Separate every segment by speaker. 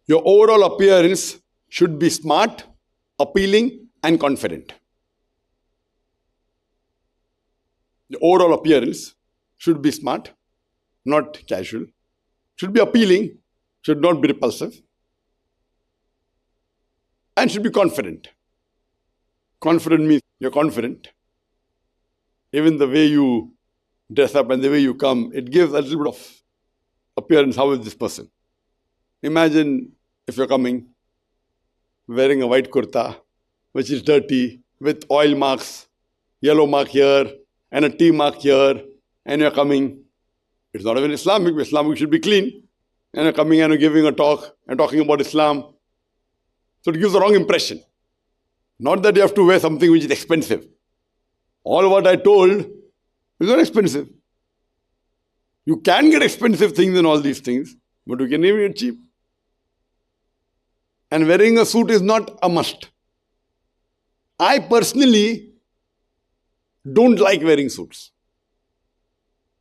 Speaker 1: Your overall appearance should be smart, appealing, and confident. The overall appearance should be smart, not casual. Should be appealing, should not be repulsive. And should be confident. Confident means you're confident. Even the way you dress up and the way you come, it gives a little bit of appearance. How is this person? Imagine if you're coming wearing a white kurta, which is dirty, with oil marks, yellow mark here, and a T mark here, and you're coming. It's not even Islamic. Islamic should be clean. And you're coming and you're giving a talk and talking about Islam. So it gives the wrong impression. Not that you have to wear something which is expensive. All what I told is not expensive. You can get expensive things and all these things, but you can even get cheap. And wearing a suit is not a must. I personally don't like wearing suits.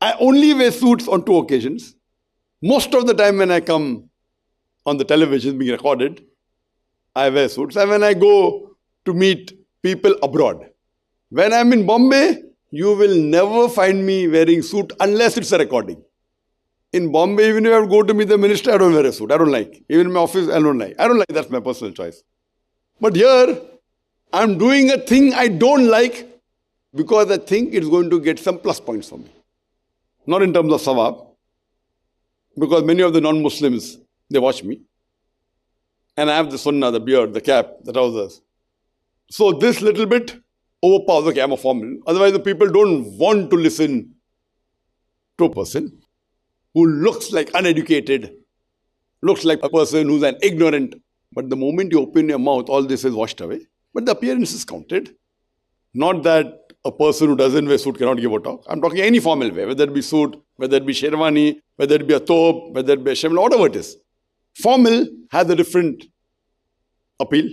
Speaker 1: I only wear suits on 2 occasions. Most of the time when I come on the television being recorded, I wear suits. And when I go to meet people abroad. When I'm in Bombay, you will never find me wearing suit unless it's a recording. In Bombay, even if I go to meet the minister, I don't wear a suit. I don't like. Even in my office, I don't like. That's my personal choice. But here, I'm doing a thing I don't like because I think it's going to get some plus points for me. Not in terms of sawab, because many of the non-Muslims, they watch me. And I have the sunnah, the beard, the cap, the trousers. So this little bit overpowers, okay, I'm a formal. Otherwise, the people don't want to listen to a person who looks like uneducated, looks like a person who's an ignorant. But the moment you open your mouth, all this is washed away. But the appearance is counted. Not that a person who doesn't wear suit cannot give a talk. I'm talking any formal way, whether it be suit, whether it be sherwani, whether it be a thobe, whether it be a shemla, whatever it is. Formal has a different appeal.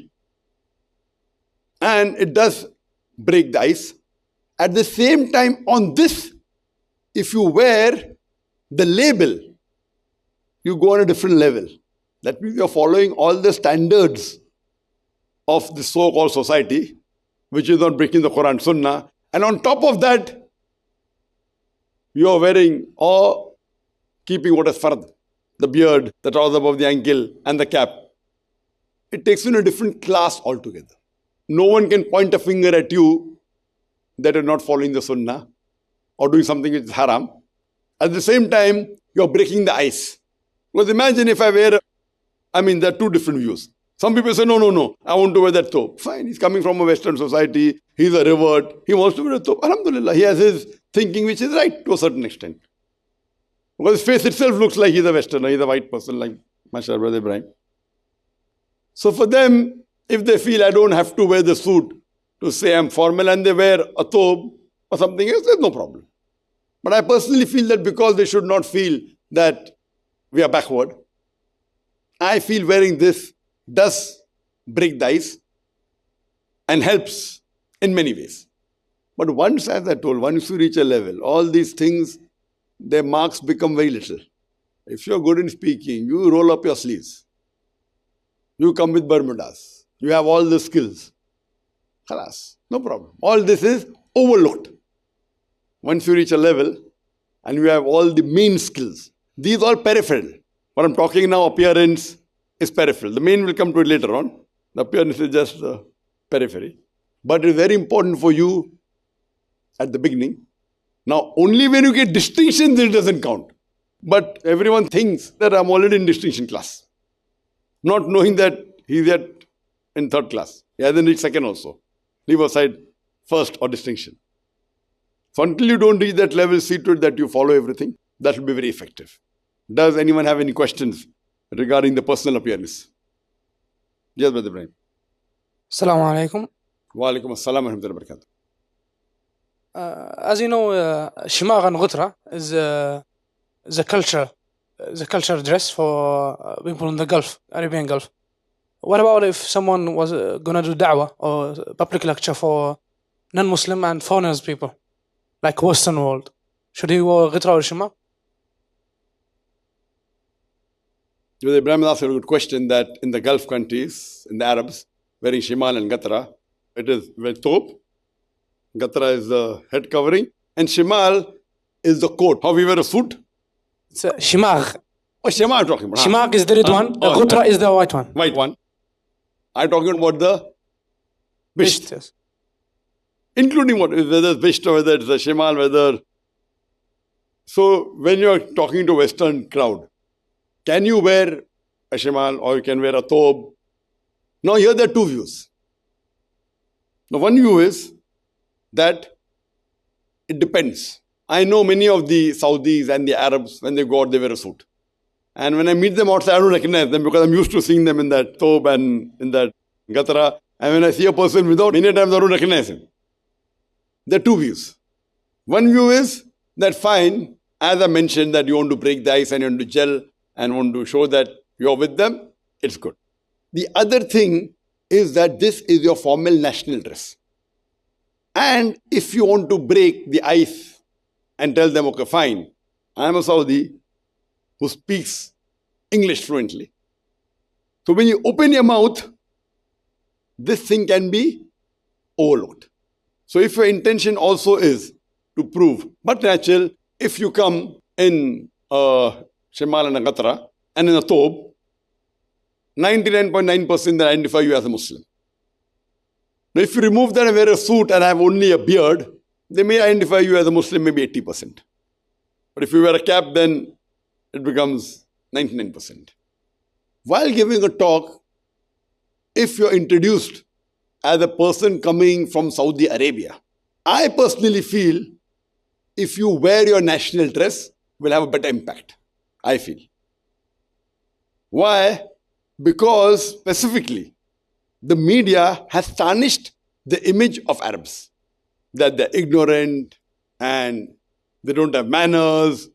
Speaker 1: And it does break the ice. At the same time, on this, if you wear the label, you go on a different level. That means you're following all the standards of the so-called society, which is not breaking the Quran Sunnah. And on top of that, you are wearing or keeping what is fard, the beard, the trousers above the ankle, and the cap. It takes you in a different class altogether. No one can point a finger at you that you're not following the Sunnah or doing something which is haram. At the same time, you're breaking the ice. Because imagine if I wear, there are 2 different views. Some people say, no, I want to wear that thobe. Fine, he's coming from a Western society, he's a revert, he wants to wear a thobe. Alhamdulillah, he has his thinking which is right to a certain extent. Because his face itself looks like he's a Westerner, he's a white person like Mashallah, Brother Ibrahim. So for them, if they feel I don't have to wear the suit to say I'm formal and they wear a thobe or something else, there's no problem. But I personally feel that because they should not feel that we are backward, I feel wearing this does break the ice and helps in many ways. But once, as I told, once you reach a level, all these things, their marks become very little. If you're good in speaking, you roll up your sleeves. You come with Bermudas. You have all the skills. Khalas, no problem. All this is overlooked. Once you reach a level and you have all the main skills, these are peripheral. What I'm talking now, appearance, is peripheral. The main will come to it later on. The appearance is just the periphery. But it's very important for you at the beginning. Now, only when you get distinctions, it doesn't count. But everyone thinks that I'm already in distinction class. Not knowing that he's yet in 3rd class. He hasn't reached 2nd also. Leave aside 1st or distinction. So until you don't reach that level, see to it that you follow everything. That will be very effective. Does anyone have any questions regarding the personal appearance? Yes, Brother Ibrahim.
Speaker 2: Assalamu alaikum.
Speaker 1: Wa alaikum assalam wa rahmatullahi wa barakatuh.
Speaker 2: As you know, Shimagh and Ghutra is the culture dress for people in the Gulf, Arabian Gulf. What about if someone was going to do da'wah or public lecture for non-Muslim and foreigners people, like Western world? Should he wear Ghutra or Shimagh?
Speaker 1: Because Ibrahim asked a good question that in the Gulf countries, in the Arabs, wearing shimal and gatra, it is with thobe. Gatra is the head covering, and shimal is the coat. How we wear a suit?
Speaker 2: It's a shimagh.
Speaker 1: Oh, shimal I'm talking about.
Speaker 2: Shimagh is the red one. The ghutra is the white one.
Speaker 1: White one. I'm talking about the bisht.
Speaker 2: Yes.
Speaker 1: Including what? Whether it's bisht or whether it's a shimal, whether... So, when you're talking to Western crowd, can you wear a shimal or you can wear a thobe? Now, here there are two views. Now, one view is that it depends. I know many of the Saudis and the Arabs, when they go out, they wear a suit. And when I meet them outside, I don't recognize them because I'm used to seeing them in that thobe and in that gatra. And when I see a person without, many times I don't recognize him. There are two views. One view is that fine, as I mentioned, that you want to break the ice and you want to gel and want to show that you're with them, it's good. The other thing is that this is your formal national dress. And if you want to break the ice and tell them, okay, fine, I'm a Saudi who speaks English fluently. So when you open your mouth, this thing can be overlooked. So if your intention also is to prove, but natural, if you come in a shimal and a gatra and in a thobe, 99.9% they identify you as a Muslim. Now if you remove that and wear a suit and have only a beard, they may identify you as a Muslim maybe 80%. But if you wear a cap, then it becomes 99%. While giving a talk, if you're introduced as a person coming from Saudi Arabia, I personally feel if you wear your national dress, will have a better impact, I feel. Why? Because specifically, the media has tarnished the image of Arabs. That they're ignorant and they don't have manners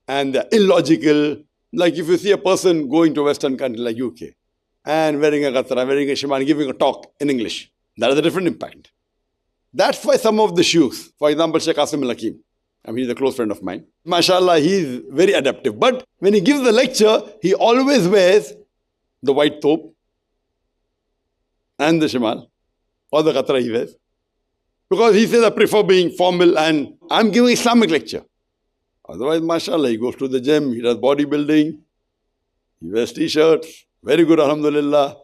Speaker 1: and they're illogical. Like if you see a person going to a Western country like UK and wearing a gatra, wearing a shimal, giving a talk in English, that has a different impact. That's why some of the sheikhs, for example, Sheikh Qasim al-Hakim, I mean, he's a close friend of mine. MashaAllah, he's very adaptive. But when he gives the lecture, he always wears the white thobe and the shimal or the gatra he wears. Because he says, I prefer being formal and I'm giving Islamic lecture. Otherwise, mashallah, he goes to the gym, he does bodybuilding, he wears t-shirts, very good, alhamdulillah,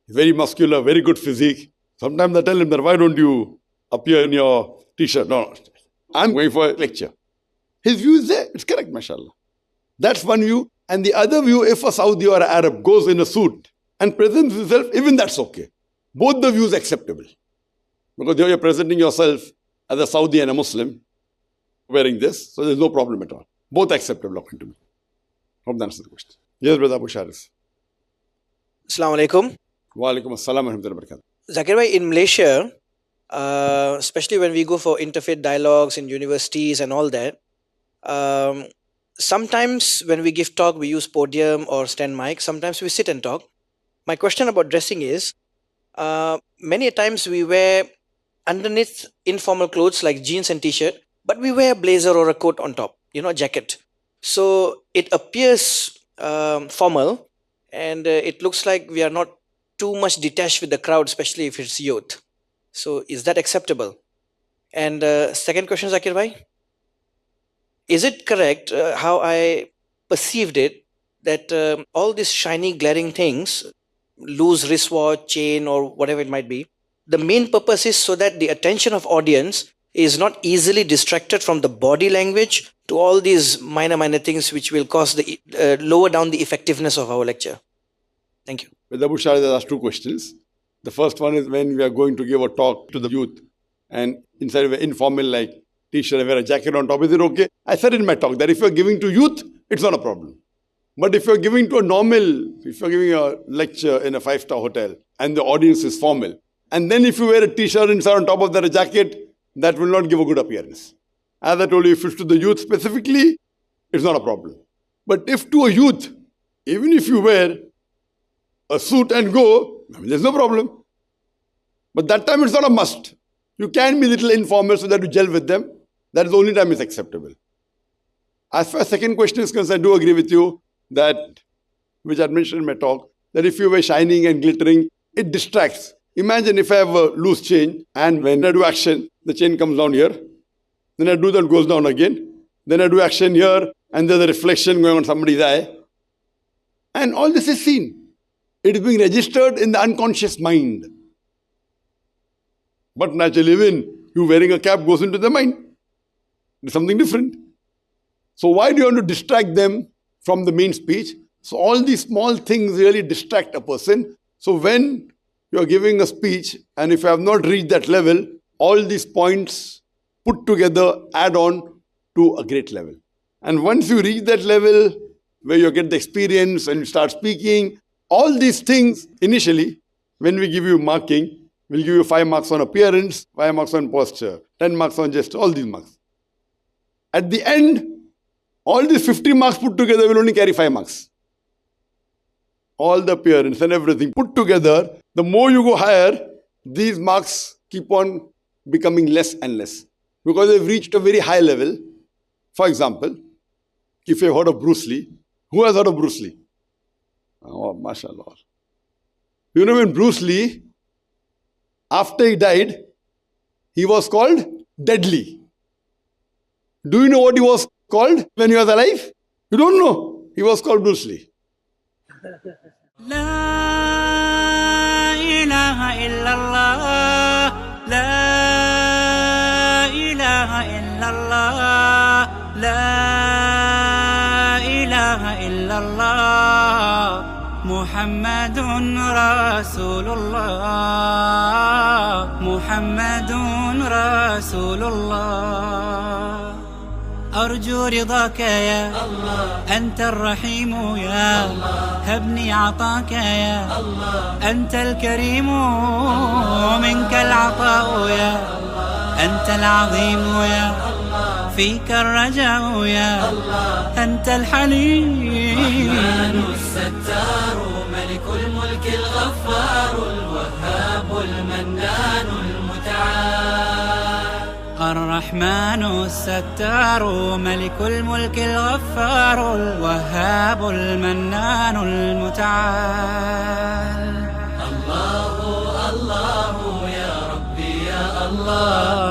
Speaker 1: very muscular, very good physique. Sometimes I tell him that, why don't you appear in your t-shirt? No, I'm going for a lecture. His view is there, it's correct, mashallah. That's one view. And the other view, if a Saudi or an Arab goes in a suit and presents himself, even that's okay. Both the views acceptable. Because you're presenting yourself as a Saudi and a Muslim wearing this, so there's no problem at all. Both acceptable according to me. Hope that answers the question. Yes, brother Abu Sharis.
Speaker 3: Assalamu alaikum.
Speaker 1: Wa alaikum assalam wa rahmatullahi wa barakatuh.
Speaker 3: Zakir bhai, in Malaysia, especially when we go for interfaith dialogues in universities and all that, sometimes when we give talk, we use podium or stand mic. Sometimes we sit and talk. My question about dressing is, many times we wear underneath informal clothes like jeans and t-shirt, but we wear a blazer or a coat on top, a jacket. So it appears formal and it looks like we are not too much detached with the crowd, especially if it's youth. So is that acceptable? And second question, Zakir bhai, is it correct how I perceived it that all these shiny glaring things, loose wristwatch, chain or whatever it might be, the main purpose is so that the attention of audience is not easily distracted from the body language to all these minor things which will cause the lower down the effectiveness of our lecture. Thank you.
Speaker 1: With Abu Shahid, there are two questions. The first one is when we are going to give a talk to the youth and instead of an informal like t-shirt and wear a jacket on top, is it okay? I said in my talk that if you're giving to youth, it's not a problem. But if you're giving to a normal, if you're giving a lecture in a 5-star hotel and the audience is formal, and then if you wear a t-shirt inside on top of that a jacket, that will not give a good appearance. As I told you, if it's to the youth specifically, it's not a problem. But if to a youth, even if you wear a suit and go, I mean, there's no problem. But that time it's not a must. You can be a little informal so that you gel with them. That is the only time it's acceptable. As far as second question is concerned, I do agree with you that which I mentioned in my talk, that if you were shining and glittering, it distracts. Imagine if I have a loose chain and when I do action, the chain comes down here. Then I do that, goes down again. Then I do action here and there's a reflection going on somebody's eye. And all this is seen. It is being registered in the unconscious mind. But naturally, when you wearing a cap goes into the mind, it's something different. So why do you want to distract them from the main speech? So all these small things really distract a person. So when you are giving a speech and if you have not reached that level, all these points put together add on to a great level. And once you reach that level where you get the experience and you start speaking, all these things initially, when we give you marking, we'll give you 5 marks on appearance, 5 marks on posture, 10 marks on gesture, all these marks. At the end, all these 50 marks put together will only carry 5 marks. All the appearance and everything put together, the more you go higher, these marks keep on becoming less and less. Because they've reached a very high level. For example, if you've heard of Bruce Lee, who has heard of Bruce Lee? Oh, mashallah. You know when Bruce Lee, after he died, he was called Deadly. Do you know what he was called when he was alive? You don't know. He was called Bruce Lee.
Speaker 4: لا إله إلا الله لا إله إلا الله لا إله إلا الله محمد رسول الله محمد رسول الله أرجو رضاك يا الله أنت الرحيم يا الله هبني عطاك يا الله أنت الكريم منك العطاء يا الله أنت العظيم يا الله فيك الرجاء يا الله أنت الحليم الرحمن الستار ملك الملك الغفار الوهاب المنان المتعال الرحمن الستار ملك الملك الغفار الوهاب المنان المتعال الله الله يا ربي يا الله